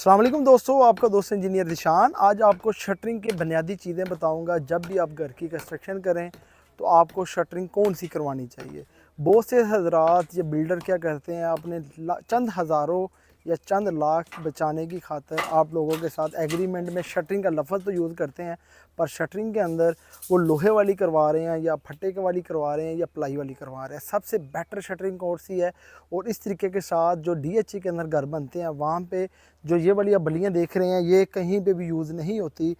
अस्सलाम वालेकुम दोस्तों, आपका दोस्त इंजीनियर निशान। आज आपको शटरिंग की बुनियादी चीज़ें बताऊंगा। जब भी आप घर की कंस्ट्रक्शन करें तो आपको शटरिंग कौन सी करवानी चाहिए। बहुत से हजरात या बिल्डर क्या करते हैं, अपने चंद हज़ारों या चंद लाख बचाने की खातर आप लोगों के साथ एग्रीमेंट में शटरिंग का लफ्ज़ तो यूज़ करते हैं, पर शटरिंग के अंदर वो लोहे वाली करवा रहे हैं या फट्टे के वाली करवा रहे हैं या प्लाई वाली करवा रहे हैं। सबसे बेटर शटरिंग कौन सी है। और इस तरीके के साथ जो DHE के अंदर घर बनते हैं, वहाँ पे जो ये वाली आप बलियाँ देख रहे हैं, ये कहीं पे भी यूज़ नहीं होती।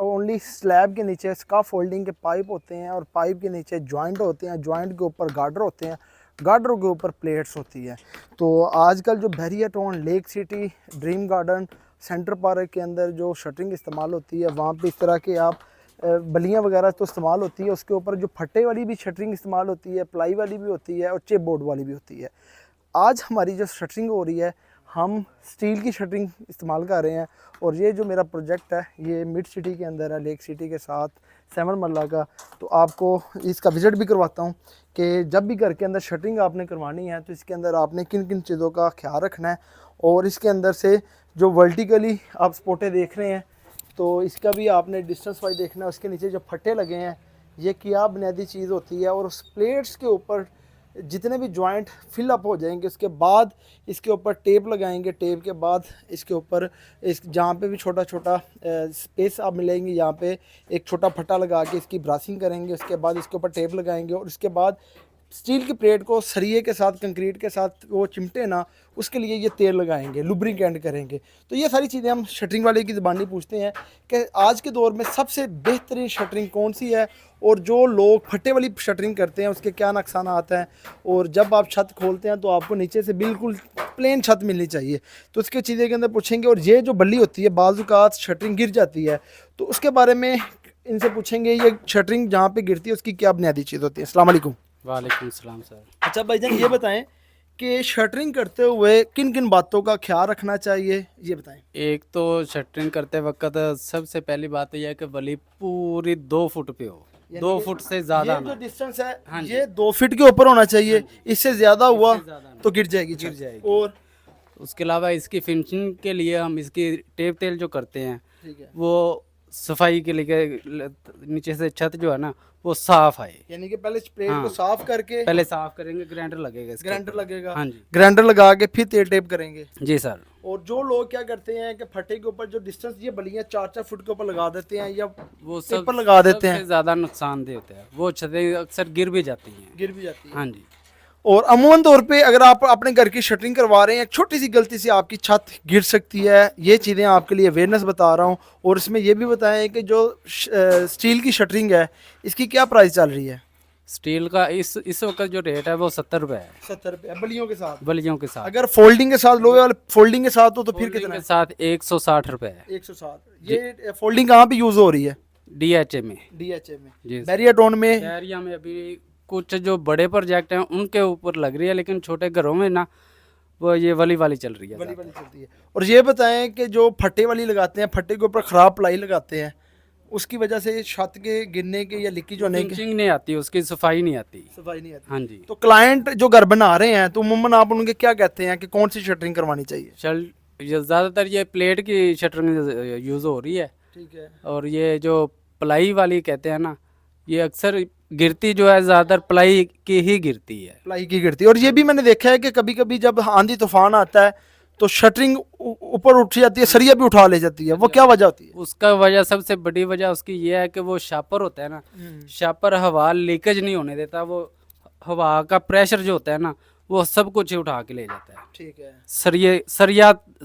ओनली स्लैब के नीचे स्काफ फोल्डिंग के पाइप होते हैं और पाइप के नीचे जॉइंट होते हैं, जॉइंट के ऊपर गार्डर होते हैं, गार्डरों के ऊपर प्लेट्स होती है। तो आजकल जो बैरियरटोन, lake city, dream garden, centre park के अंदर जो शटरिंग इस्तेमाल होती है, वहाँ पे इस तरह के आप बलियाँ वगैरह तो इस्तेमाल होती है। उसके ऊपर जो फट्टे वाली भी शटरिंग इस्तेमाल होती है, प्लाई वाली भी होती है और चिप बोर्ड वाली भी होती है। आज हमारी जो शटरिंग हो रही है, हम स्टील की शटरिंग इस्तेमाल कर रहे हैं। और ये जो मेरा प्रोजेक्ट है, ये मिड सिटी के अंदर है, लेक सिटी के साथ 7 मरला का। तो आपको इसका विज़िट भी करवाता हूँ कि जब भी घर के अंदर शटरिंग आपने करवानी है तो इसके अंदर आपने किन किन चीज़ों का ख्याल रखना है। और इसके अंदर से जो वर्टिकली आप स्पोटे देख रहे हैं, तो इसका भी आपने डिस्टेंस वाइज देखना है। उसके नीचे जो फट्टे लगे हैं, ये क्या बुनियादी चीज़ होती है। और उस प्लेट्स के ऊपर जितने भी जॉइंट फिल अप हो जाएंगे, उसके बाद इसके ऊपर टेप लगाएंगे। टेप के बाद इसके ऊपर इस जहाँ पे भी छोटा छोटा स्पेस आप मिलेंगे, यहाँ पे एक छोटा फट्टा लगा के इसकी ब्रासिंग करेंगे। उसके बाद इसके ऊपर टेप लगाएंगे और उसके बाद स्टील की प्लेट को सरिये के साथ, कंक्रीट के साथ वो चिमटे ना, उसके लिए ये तेल लगाएंगे, लुब्रिकेंट करेंगे। तो ये सारी चीज़ें हम शटरिंग वाले की ज़बानी पूछते हैं कि आज के दौर में सबसे बेहतरीन शटरिंग कौन सी है और जो लोग फट्टे वाली शटरिंग करते हैं उसके क्या नुकसान आता है। और जब आप छत खोलते हैं तो आपको नीचे से बिल्कुल प्लेन छत मिलनी चाहिए, तो उसके चीज़ें के अंदर पूछेंगे। और ये जो बल्ली होती है, बाज़ औक़ात शटरिंग गिर जाती है, तो उसके बारे में इनसे पूछेंगे ये शटरिंग जहाँ पर गिरती है उसकी क्या बुनियादी चीज़ होती है। अस्सलाम वालेकुम। वालेकुम सलाम सर। अच्छा भाईजान, ये बताएं कि शटरिंग करते हुए किन किन बातों का ख्याल रखना चाहिए, ये बताएं। एक तो शटरिंग करते वक्त सबसे पहली बात यह है कि वली पूरी 2 फुट पे हो, 2 फुट से ज़्यादा ये जो डिस्टेंस है, हाँ ये 2 फीट के ऊपर होना चाहिए। इससे ज़्यादा हुआ ज़्यादा तो गिर जाएगी, गिर जाएगी। और उसके अलावा इसकी फिनिशिंग के लिए हम इसकी टेप तेल जो करते हैं, ठीक है, वो सफाई के लिए नीचे से छत जो है ना वो साफ आए। यानी कि पहले प्लेट हाँ, को साफ करके पहले साफ करेंगे, ग्राइंडर लगेगा इसके ग्राइंडर ऊपर। लगेगा, हाँ जी, ग्राइंडर लगा के फिर तेल टेप करेंगे। जी सर। और जो लोग क्या करते हैं कि फट्टे के ऊपर जो डिस्टेंस, ये बलियां 4-4 फुट के ऊपर लगा देते हैं या वो पेपर लगा देते हैं, सबसे ज़्यादा नुकसानदेह होता है। वो छतें अक्सर गिर भी जाती हैं। गिर भी जाती है। हाँ जी। और अमूमन तौर पे अगर आप अपने घर की शटरिंग करवा रहे हैं, एक छोटी सी गलती से आपकी छत गिर सकती है। ये चीज़ें आपके लिए अवेयरनेस बता रहा हूँ। और इसमें यह भी बताएं कि जो स्टील की शटरिंग है, इसकी क्या प्राइस चल रही है। स्टील का इस वक्त जो रेट है वो 70 रुपये है, 70 रुपये बलियों के साथ। बलियों के साथ। अगर फोल्डिंग के साथ, लोहे वाले फोल्डिंग के साथ हो तो फिर फोल्डिंग कितना के है। साथ 160 रुपये है। 160। ये फोल्डिंग कहाँ पे यूज़ हो रही है। DHA में। DHA में, जी। बैरियरटोन में। एरिया में अभी कुछ जो बड़े प्रोजेक्ट हैं उनके ऊपर लग रही है, लेकिन छोटे घरों में ना वो ये वली वाली चल रही है। वाली चलती है। और ये बताएं कि जो फट्टे वाली लगाते हैं, फट्टे के ऊपर ख़राब प्लाई लगाते हैं, उसकी वजह से छत के गिरने के या लीकेज होने के, फिनिशिंग नहीं आती, उसकी सफाई नहीं आती। सफाई नहीं आती। हाँ जी। तो क्लाइंट जो घर बना रहे हैं, तो उम्मन आप उनके क्या कहते हैं कि कौन सी शटरिंग करवानी चाहिए। ये ज़्यादातर ये प्लेट की शटरिंग यूज़ हो रही है। ठीक है। और ये जो प्लाई वाली कहते हैं ना, ये अक्सर गिरती जो है ज़्यादातर प्लाई की ही गिरती है। प्लाई की गिरती है। और ये भी मैंने देखा है कि कभी कभी जब आंधी तूफान आता है तो शटरिंग ऊपर उठ जाती है, सरिया भी उठा ले जाती है। वो क्या वजह होती है। उसका वजह, सबसे बड़ी वजह उसकी ये है कि वो शापर होता है ना, शापर हवा लीकेज नहीं होने देता। वो हवा का प्रेशर जो होता है ना, वो सब कुछ ही उठा के ले जाता है। ठीक है।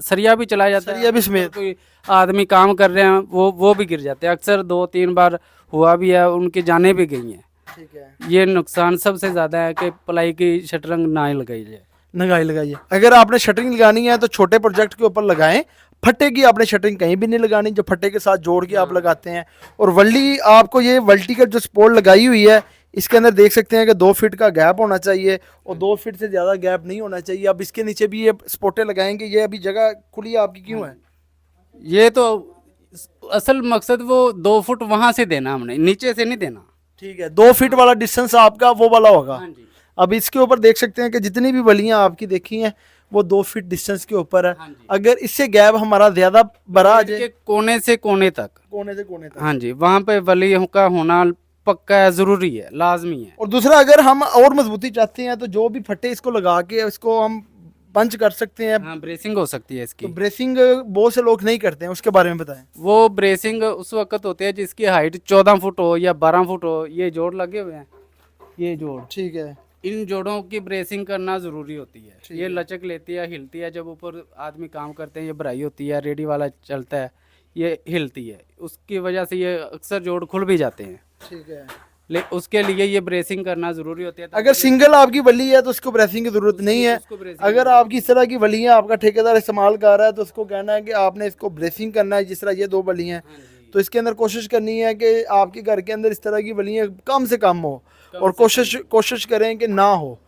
सरिया भी चला जाता है। सरिया भी समेत। कोई आदमी काम कर रहे हैं, वो भी गिर जाते हैं। अक्सर 2-3 बार हुआ भी है, उनकी जानें भी गई हैं। ठीक है। ये नुकसान सबसे ज़्यादा है कि प्लाई की शटरिंग ना ही लगाई जाए। लगाइए। अगर आपने शटरिंग लगानी है तो छोटे प्रोजेक्ट के ऊपर लगाएं। फट्टे की आपने शटरिंग कहीं भी नहीं लगानी, जो फट्टे के साथ जोड़ के आप लगाते हैं। और वल्ली आपको ये वर्टिकल जो सपोर्ट लगाई हुई है, इसके अंदर देख सकते हैं कि 2 फीट का गैप होना चाहिए और 2 फीट से ज़्यादा गैप नहीं होना चाहिए। अब इसके नीचे भी ये स्पोर्टें लगाएंगे। ये अभी जगह खुली है आपकी, क्यों है। ये तो असल मकसद वो 2 फुट वहाँ से देना, हमने नीचे से नहीं देना। ठीक है, 2 फीट वाला डिस्टेंस आपका वो वाला होगा। हाँ जी। अब इसके ऊपर देख सकते हैं कि जितनी भी बलियां आपकी देखी हैं वो 2 फीट डिस्टेंस के ऊपर है। हाँ जी। अगर इससे गैप हमारा ज़्यादा बड़ा आ बेड जाए, के कोने से कोने तक, कोने से कोने तक। हाँ जी, वहाँ पे वली का होना पक्का है, ज़रूरी है, लाजमी है। और दूसरा, अगर हम और मजबूती चाहते हैं तो जो भी फटे इसको लगा के इसको हम पंच कर सकते हैं। हाँ, ब्रेसिंग हो सकती है तो इसकी। ब्रेसिंग बहुत से लोग नहीं करते हैं, उसके बारे में बताएं। वो ब्रेसिंग उस वक्त होती है जिसकी हाइट 14 फुट हो या 12 फुट हो। ये जोड़ लगे हुए हैं, ये जोड़, ठीक है। इन जोड़ों की ब्रेसिंग करना ज़रूरी होती है। ठीक ये है। लचक लेती है, हिलती है, जब ऊपर आदमी काम करते हैं, ये भराई होती है, रेडी वाला चलता है, ये हिलती है, उसकी वजह से ये अक्सर जोड़ खुल भी जाते हैं। ठीक है। उसके लिए ये ब्रेसिंग करना ज़रूरी होती है। अगर सिंगल आपकी वली है तो उसको ब्रेसिंग की जरूरत नहीं है। उसको ब्रेसिंग अगर आपकी इस तरह की वली है, आपका ठेकेदार इस्तेमाल कर रहा है, तो उसको कहना है कि आपने इसको ब्रेसिंग करना है। जिस तरह ये 2 वली हैं, तो इसके अंदर कोशिश करनी है कि आपके घर के अंदर इस तरह की वलियाँ कम से कम हो, और कोशिश करें कि ना हो।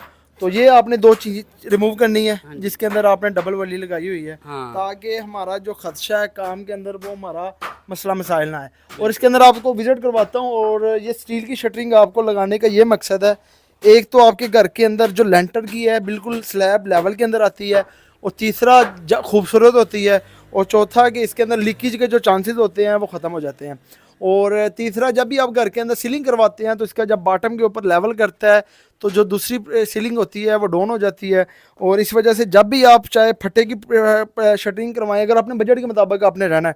तो ये आपने 2 चीज़ रिमूव करनी है, जिसके अंदर आपने डबल वली लगाई हुई है, हाँ। ताकि हमारा जो खदशा है काम के अंदर वो हमारा मसला मसाइल ना है। और इसके अंदर आपको विजिट करवाता हूँ। और ये स्टील की शटरिंग आपको लगाने का ये मकसद है, एक तो आपके घर के अंदर जो लेंटर की है बिल्कुल स्लैब लेवल के अंदर आती है, और तीसरा खूबसूरत होती है, और चौथा कि इसके अंदर लीकेज के जो चांसेस होते हैं वो ख़त्म हो जाते हैं। और तीसरा, जब भी आप घर के अंदर सीलिंग करवाते हैं तो इसका जब बॉटम के ऊपर लेवल करता है तो जो दूसरी सीलिंग होती है वो डाउन हो जाती है। और इस वजह से जब भी आप चाहे फट्टे की शटरिंग करवाएं, अगर अपने बजट के मुताबिक आपने रहना है,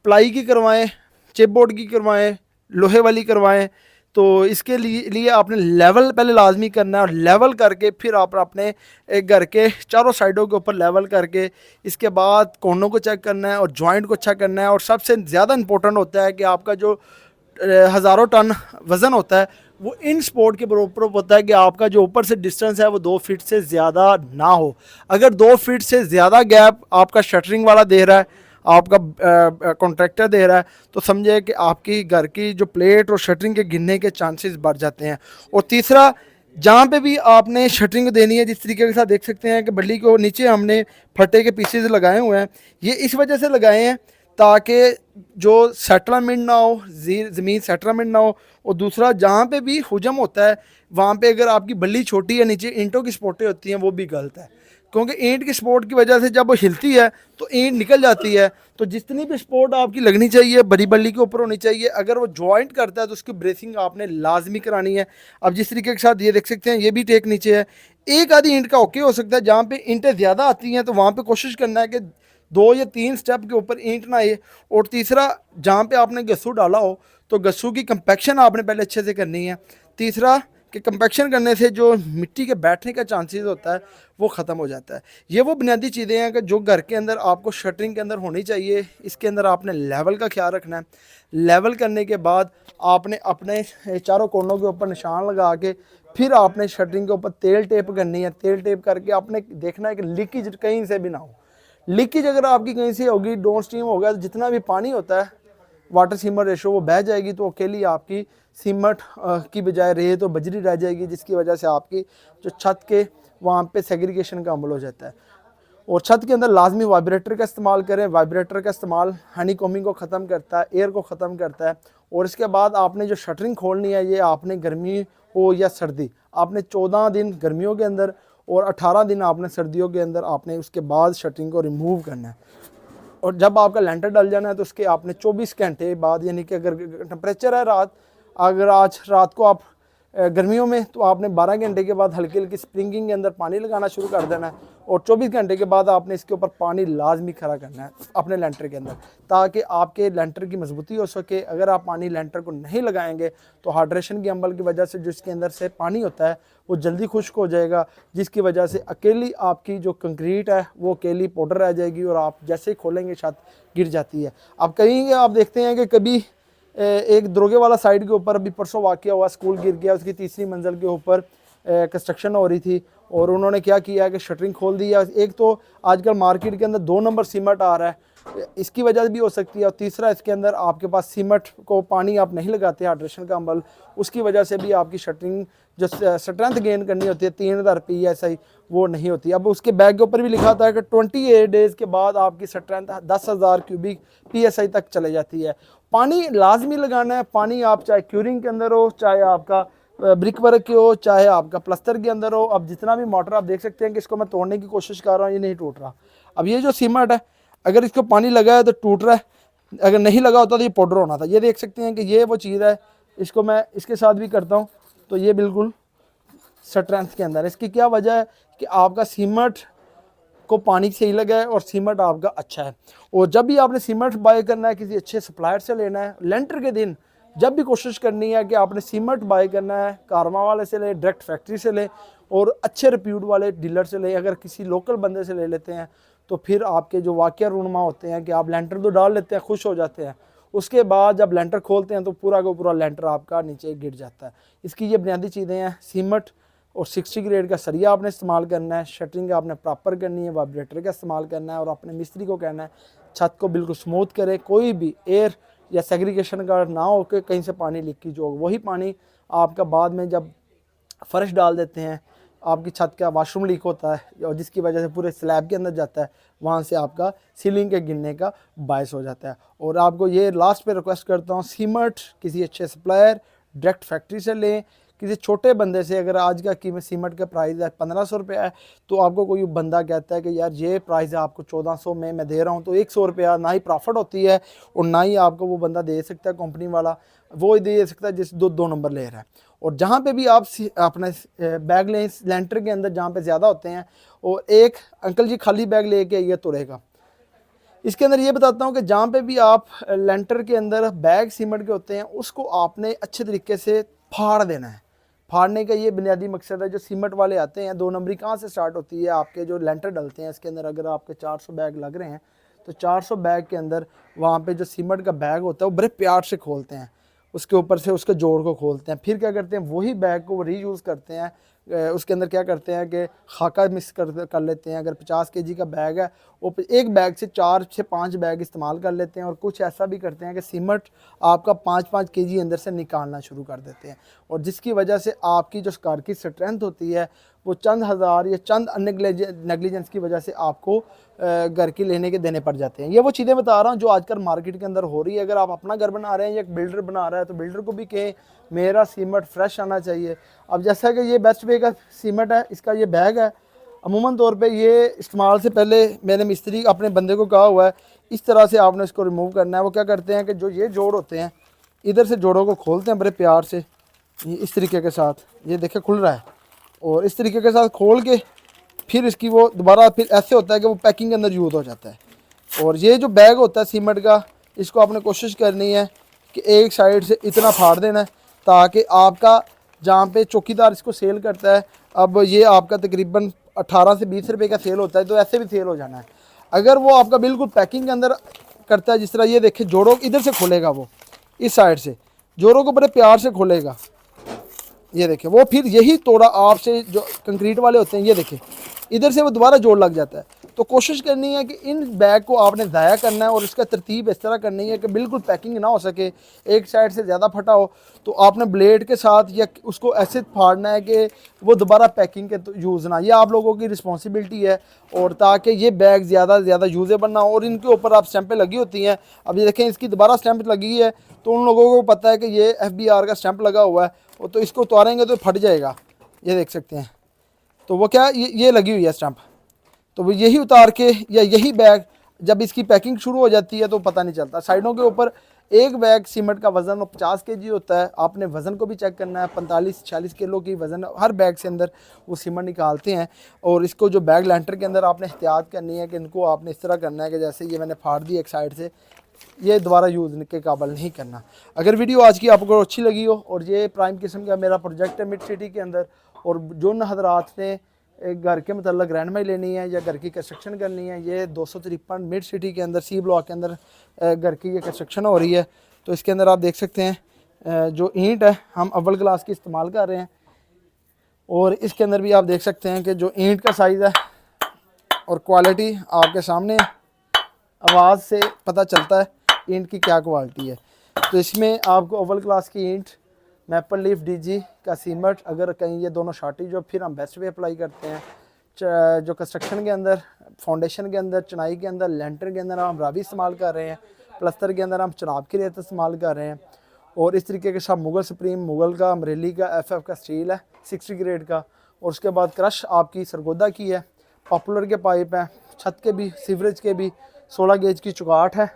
प्लाई की करवाएं, चिप बोर्ड की करवाएं, लोहे वाली करवाएं, तो इसके लिए आपने लेवल पहले लाजमी करना है। और लेवल करके फिर आप अपने एक घर के चारों साइडों के ऊपर लेवल करके इसके बाद कोनों को चेक करना है और जॉइंट को अच्छा करना है। और सबसे ज़्यादा इंपॉर्टेंट होता है कि आपका जो हज़ारों टन वज़न होता है वो इन सपोर्ट के बराबर होता है कि आपका जो ऊपर से डिस्टेंस है वो 2 फीट से ज़्यादा ना हो। अगर 2 फीट से ज़्यादा गैप आपका शटरिंग वाला दे रहा है, आपका कॉन्ट्रैक्टर दे रहा है, तो समझे कि आपकी घर की जो प्लेट और शटरिंग के गिरने के चांसेस बढ़ जाते हैं। और तीसरा, जहाँ पे भी आपने शटरिंग देनी है, जिस तरीके के साथ देख सकते हैं कि बल्ली को नीचे हमने फटे के पीसेज लगाए हुए हैं, ये इस वजह से लगाए हैं ताकि जो सेटलमेंट ना हो, ज़मीन सेटलमेंट ना हो। और दूसरा, जहाँ पे भी हुजम होता है वहाँ पे अगर आपकी बल्ली छोटी है, नीचे ईंटों की सपोर्टें होती हैं, वो भी गलत है, क्योंकि ईंट की सपोर्ट की वजह से जब वो हिलती है तो ईंट निकल जाती है। तो जितनी भी सपोर्ट आपकी लगनी चाहिए बड़ी बल्ली के ऊपर होनी चाहिए। अगर वो जॉइंट करता है तो उसकी ब्रेसिंग आपने लाजमी करानी है। अब जिस तरीके के साथ ये देख सकते हैं, ये भी टेक नीचे है, एक आधी ईंट का ओके हो सकता है। जहाँ पे ईंटें ज़्यादा आती हैं तो वहाँ पे कोशिश करना है कि 2 या 3 स्टेप के ऊपर ईंट ना आए। और तीसरा, जहाँ पे आपने गस्सू डाला हो तो गस्सू की कंपैक्शन आपने पहले अच्छे से करनी है। तीसरा, कि कंपैक्शन करने से जो मिट्टी के बैठने का चांसेस होता है वो ख़त्म हो जाता है। ये वो बुनियादी चीज़ें हैं कि जो घर के अंदर आपको शटरिंग के अंदर होनी चाहिए। इसके अंदर आपने लेवल का ख्याल रखना है। लेवल करने के बाद आपने अपने चारों कोनों के ऊपर निशान लगा के फिर आपने शटरिंग के ऊपर तेल टेप करनी है। तेल टेप करके आपने देखना है कि लीकेज कहीं से भी ना हो। लीकेज अगर आपकी कहीं से होगी, डाउन स्ट्रीम होगा, तो जितना भी पानी होता है वाटर सीमट रेशो वो बह जाएगी, तो अकेली आपकी सीमट की बजाय रेत और बजरी रह जाएगी, जिसकी वजह से आपकी जो छत के वहाँ पे सेग्रीगेशन का अमल हो जाता है। और छत के अंदर लाजमी वाइब्रेटर का इस्तेमाल करें। वाइब्रेटर का इस्तेमाल हनी कॉमिंग को ख़त्म करता है, एयर को ख़त्म करता है। और इसके बाद आपने जो शटरिंग खोलनी है, ये आपने गर्मी हो या सर्दी, आपने 14 दिन गर्मियों के अंदर और 18 दिन आपने सर्दियों के अंदर आपने उसके बाद शटरिंग को रिमूव करना है। और जब आपका लेंटर डल जाना है तो उसके आपने 24 घंटे बाद, यानी कि अगर टेम्परेचर है रात, अगर आज रात को आप गर्मियों में, तो आपने 12 घंटे के बाद हल्की हल्की स्प्रिंगिंग के अंदर पानी लगाना शुरू कर देना है। और 24 घंटे के बाद आपने इसके ऊपर पानी लाजमी खड़ा करना है अपने लेंटर के अंदर, ताकि आपके लेंटर की मजबूती हो सके। अगर आप पानी लेंटर को नहीं लगाएंगे तो हाइड्रेशन के अमल की वजह से जो इसके अंदर से पानी होता है वो जल्दी खुश्क हो जाएगा, जिसकी वजह से अकेली आपकी जो कंक्रीट है वो अकेली पाउडर रह जाएगी और आप जैसे ही खोलेंगे छत गिर जाती है। अब कहीं आप देखते हैं कि कभी एक दरोगे वाला साइड के ऊपर अभी परसों वाक़या हुआ, स्कूल गिर गया, उसकी 3री मंजिल के ऊपर कंस्ट्रक्शन हो रही थी और उन्होंने क्या किया कि शटरिंग खोल दी है। एक तो आजकल मार्केट के अंदर 2 नंबर सीमेंट आ रहा है, इसकी वजह भी हो सकती है। और तीसरा, इसके अंदर आपके पास सीमेंट को पानी आप नहीं लगाते, हाइड्रेशन का अमल, उसकी वजह से भी आपकी शटरिंग जो स्ट्रेंथ गेन करनी होती है 3000 PSI वो नहीं होती। अब उसके बैग के ऊपर भी लिखा था है कि 28 डेज़ के बाद आपकी स्ट्रेंथ 10,000 क्यूबिक PSI तक चले जाती है। पानी लाजमी लगाना है। पानी आप चाहे क्यूरिंग के अंदर हो, चाहे आपका ब्रिक वर्क की हो चाहे आपका प्लस्तर के अंदर हो। अब जितना भी मोटर आप देख सकते हैं कि इसको मैं तोड़ने की कोशिश कर रहा हूँ, ये नहीं टूट रहा। अब ये जो सीमेंट है अगर इसको पानी लगा है तो टूट रहा है, अगर नहीं लगा होता तो ये पाउडर होना था। ये देख सकते हैं कि ये वो चीज़ है, इसको मैं इसके साथ भी करता हूँ तो ये बिल्कुल स्ट्रेंथ के अंदर है। इसकी क्या वजह है कि आपका सीमेंट को पानी सही लगा है और सीमेंट आपका अच्छा है। और जब भी आपने सीमेंट बाय करना है किसी अच्छे सप्लायर से लेना है, लेंटर के दिन जब भी कोशिश करनी है कि आपने सीमेंट बाय करना है कारवा वाले से ले, डायरेक्ट फैक्ट्री से ले और अच्छे रिप्यूट वाले डीलर से ले। अगर किसी लोकल बंदे से ले लेते हैं तो फिर आपके जो वाकया रूनमा होते हैं कि आप लेंटर तो डाल लेते हैं, खुश हो जाते हैं, उसके बाद जब लेंटर खोलते हैं तो पूरा का पूरा लेंटर आपका नीचे गिर जाता है। इसकी ये बुनियादी चीज़ें हैं, सीमेंट और 60 ग्रेड का सरिया आपने इस्तेमाल करना है, शटरिंग आपने प्रॉपर करनी है, वाइब्रेटर का इस्तेमाल करना है और अपने मिस्त्री को कहना है छत को बिल्कुल स्मूथ करे, कोई भी एयर या सेग्रीगेशन का ना हो कि कहीं से पानी लीकेज हो। वही पानी आपका बाद में जब फर्श डाल देते हैं आपकी छत का वाशरूम लीक होता है और जिसकी वजह से पूरे स्लैब के अंदर जाता है, वहाँ से आपका सीलिंग के गिरने का बायस हो जाता है। और आपको ये लास्ट पे रिक्वेस्ट करता हूँ, सीमेंट किसी अच्छे सप्लायर डायरेक्ट फैक्ट्री से लें। किसी छोटे बंदे से, अगर आज का कीमत सीमेंट का प्राइस है 1500 रुपया है तो आपको कोई बंदा कहता है कि यार ये प्राइस है आपको 1400 में मैं दे रहा हूँ, तो 100 रुपया ना ही प्रॉफिट होती है और ना ही आपको वो बंदा दे सकता है, कंपनी वाला वो दे सकता है जिस दो नंबर ले रहा है। और जहाँ पे भी आप अपने बैग लें लेंटर के अंदर जहाँ पे ज़्यादा होते हैं, और एक अंकल जी खाली बैग लेके आइए तोड़ेगा। इसके अंदर ये बताता हूँ कि जहाँ पे भी आप लेंटर के अंदर बैग सीमेंट के होते हैं उसको आपने अच्छे तरीके से फाड़ देना है। फाड़ने का ये बुनियादी मकसद है। जो सीमेंट वाले आते हैं, 2 नंबरी कहाँ से स्टार्ट होती है, आपके जो लेंटर डलते हैं इसके अंदर अगर आपके 400 बैग लग रहे हैं तो 400 बैग के अंदर वहाँ पे जो सीमेंट का बैग होता है वो बड़े प्यार से खोलते हैं, उसके ऊपर से उसके जोड़ को खोलते हैं, फिर क्या करते हैं वही बैग को रीयूज़ करते हैं। उसके अंदर क्या करते हैं कि खाका मिक्स कर लेते हैं। अगर 50 केजी का बैग है वो एक बैग से 4 से 5 बैग इस्तेमाल कर लेते हैं। और कुछ ऐसा भी करते हैं कि सीमेंट आपका 5-5 केजी अंदर से निकालना शुरू कर देते हैं, और जिसकी वजह से आपकी जो कार की स्ट्रेंथ होती है वो चंद हज़ार या चंद नेग्लिजेंस की वजह से आपको घर की लेने के देने पड़ जाते हैं। ये वो चीज़ें बता रहा हूँ जो आजकल मार्केट के अंदर हो रही है। अगर आप अपना घर बना रहे हैं या एक बिल्डर बना रहा है तो बिल्डर को भी कहें मेरा सीमेंट फ्रेश आना चाहिए। अब जैसा कि ये बेस्ट वे का सीमेंट है, इसका ये बैग है, अमूमन तौर पे ये इस्तेमाल से पहले मैंने मिस्त्री अपने बंदे को कहा हुआ है इस तरह से आपने इसको रिमूव करना है। वो क्या करते हैं कि जो ये जोड़ होते हैं इधर से जोड़ों को खोलते हैं बड़े प्यार से, ये इस तरीके के साथ, ये देखे खुल रहा है, और इस तरीके के साथ खोल के फिर इसकी वो दोबारा फिर ऐसे होता है कि वो पैकिंग के अंदर यूज़ हो जाता है। और ये जो बैग होता है सीमेंट का, इसको आपने कोशिश करनी है कि एक साइड से इतना फाड़ देना है ताकि आपका जहाँ पे चौकीदार इसको सेल करता है, अब ये आपका तकरीबन 18 से 20 रुपए का सेल होता है तो ऐसे भी सेल हो जाना है। अगर वो आपका बिल्कुल पैकिंग के अंदर करता है, जिस तरह ये देखे जोड़ों इधर से खोलेगा, वो इस साइड से जोड़ों को बड़े प्यार से खोलेगा, ये देखें, वो फिर यही तोड़ा आपसे जो कंक्रीट वाले होते हैं, ये देखें इधर से वो दोबारा जोड़ लग जाता है। तो कोशिश करनी है कि इन बैग को आपने ज़ाया करना है और इसका तरतीब इस तरह करनी है कि बिल्कुल पैकिंग ना हो सके, एक साइड से ज़्यादा फटा हो तो आपने ब्लेड के साथ या उसको ऐसे फाड़ना है कि वो दोबारा पैकिंग के तो यूज़ ना, ये आप लोगों की रिस्पॉन्सिबिलिटी है। और ताकि ये बैग ज़्यादा से ज़्यादा यूजेबल ना हो, और इनके ऊपर आप स्टैंपें लगी होती हैं। अब ये देखें इसकी दोबारा स्टैंप लगी है तो उन लोगों को पता है कि ये FBR का स्टैंप लगा हुआ है, तो इसको उतारेंगे तो फट जाएगा, ये देख सकते हैं। तो वो क्या ये लगी हुई है स्टैंप, तो वो यही उतार के या यही बैग जब इसकी पैकिंग शुरू हो जाती है तो पता नहीं चलता। साइडों के ऊपर एक बैग सीमेंट का वज़न 50 केजी होता है, आपने वज़न को भी चेक करना है। 45-46 किलो की वज़न हर बैग से अंदर वो सीमेंट निकालते हैं। और इसको जो बैग लेंटर के अंदर आपने एहतियात करनी है कि इनको आपने इस तरह करना है कि जैसे ये मैंने फाड़ दी एक साइड से, ये दोबारा यूज़ के काबिल नहीं करना। अगर वीडियो आज की आपको अच्छी लगी हो, और ये प्राइम किस्म का मेरा प्रोजेक्ट है मिड सिटी के अंदर, और जो हजरात ने एक घर के मतलब रहनमाई लेनी है या घर की कंस्ट्रक्शन करनी है, ये 253 मिड सिटी के अंदर C ब्लॉक के अंदर घर की ये कंस्ट्रक्शन हो रही है। तो इसके अंदर आप देख सकते हैं जो ईंट है हम अव्वल क्लास की इस्तेमाल कर रहे हैं, और इसके अंदर भी आप देख सकते हैं कि जो ईंट का साइज़ है और क्वालिटी आपके सामने, आवाज़ से पता चलता है ईंट की क्या क्वालिटी है। तो इसमें आपको अव्वल क्लास की ईंट, मैपल लीफ DG का सीमेंट, अगर कहीं ये दोनों शार्टेज हो फिर हम बेस्ट वे अप्लाई करते हैं। जो कंस्ट्रक्शन के अंदर, फाउंडेशन के अंदर, चुनाई के अंदर, लेंटर के अंदर हम रावी इस्तेमाल कर रहे हैं, प्लस्तर के अंदर हम चनाब की रेत इस्तेमाल कर रहे हैं। और इस तरीके के साथ मुगल सुप्रीम, मुगल का, अमरेली का, FF का स्टील है 60 ग्रेड का। और उसके बाद क्रश आपकी सरगोदा की है, पॉपुलर के पाइप हैं, छत के भी, सीवरेज के भी। 16 गेज की चुगाट है,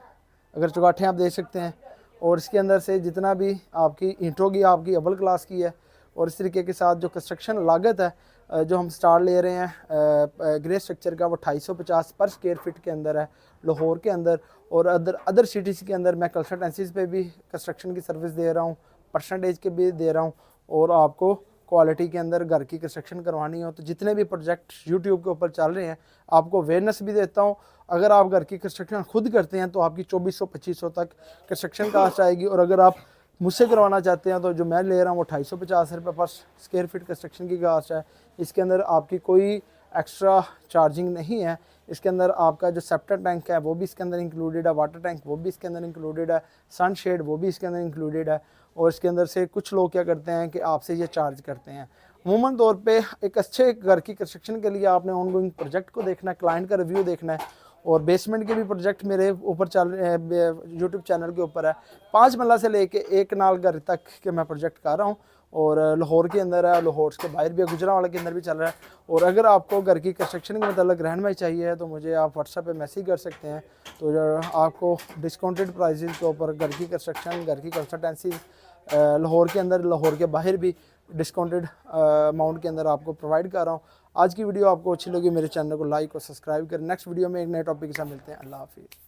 अगर चुगाटें आप देख सकते हैं। और इसके अंदर से जितना भी आपकी ईंटों की आपकी अव्वल क्लास की है। और इस तरीके के साथ जो कंस्ट्रक्शन लागत है जो हम स्टार ले रहे हैं ग्रे स्ट्रक्चर का, वो 250 पर स्क्वायर फीट के अंदर है लाहौर के अंदर। और अदर सिटीज़ के अंदर मैं कंसल्टेंसीज़ पे भी कंस्ट्रक्शन की सर्विस दे रहा हूँ, परसेंटेज के भी दे रहा हूँ। और आपको क्वालिटी के अंदर घर की कंस्ट्रक्शन करवानी हो तो जितने भी प्रोजेक्ट यूट्यूब के ऊपर चल रहे हैं आपको अवेयरनेस भी देता हूँ। अगर आप घर की कंस्ट्रक्शन खुद करते हैं तो आपकी 2400-2500 तक कंस्ट्रक्शन कास्ट आएगी। और अगर आप मुझसे करवाना चाहते हैं तो जो मैं ले रहा हूँ वो 250 रुपये पर स्क्वायर फीट कंस्ट्रक्शन की कास्ट है। इसके अंदर आपकी कोई एक्स्ट्रा चार्जिंग नहीं है। इसके अंदर आपका जो सेप्टर टैंक है वो भी इसके अंदर इंक्लूडेड है, वाटर टैंक वो भी इसके अंदर इंक्लूडेड है, सन शेड वो भी इसके अंदर इंक्लूडेड है। और इसके अंदर से कुछ लोग क्या करते हैं कि आपसे ये चार्ज करते हैं। अमूमन तौर पे एक अच्छे घर की कंस्ट्रक्शन के लिए आपने ऑनगोइंग प्रोजेक्ट को देखना है, क्लाइंट का रिव्यू देखना है। और बेसमेंट के भी प्रोजेक्ट मेरे ऊपर चल रहे हैं, यूट्यूब चैनल के ऊपर है। 5 मरला से लेके 1 नाल घर तक के मैं प्रोजेक्ट कर रहा हूँ। और लाहौर के अंदर है, लाहौर के बाहर भी है, गुजरांवाला के अंदर भी चल रहा है। और अगर आपको घर की कंस्ट्रक्शन के मतलब रहनुमाई चाहिए है तो मुझे आप व्हाट्सएप पे मैसेज कर सकते हैं। तो आपको डिस्काउंटेड प्राइसेस के ऊपर घर की कंस्ट्रक्शन, घर की कंसल्टेंसी लाहौर के अंदर, लाहौर के बाहर भी डिस्काउंटेड अमाउंट के अंदर आपको प्रोवाइड कर रहा हूँ। आज की वीडियो आपको अच्छी लगी, मेरे चैनल को लाइक और सब्सक्राइब करें। नेक्स्ट वीडियो में एक नए टॉपिक के साथ मिलते हैं। अल्लाह हाफिज़।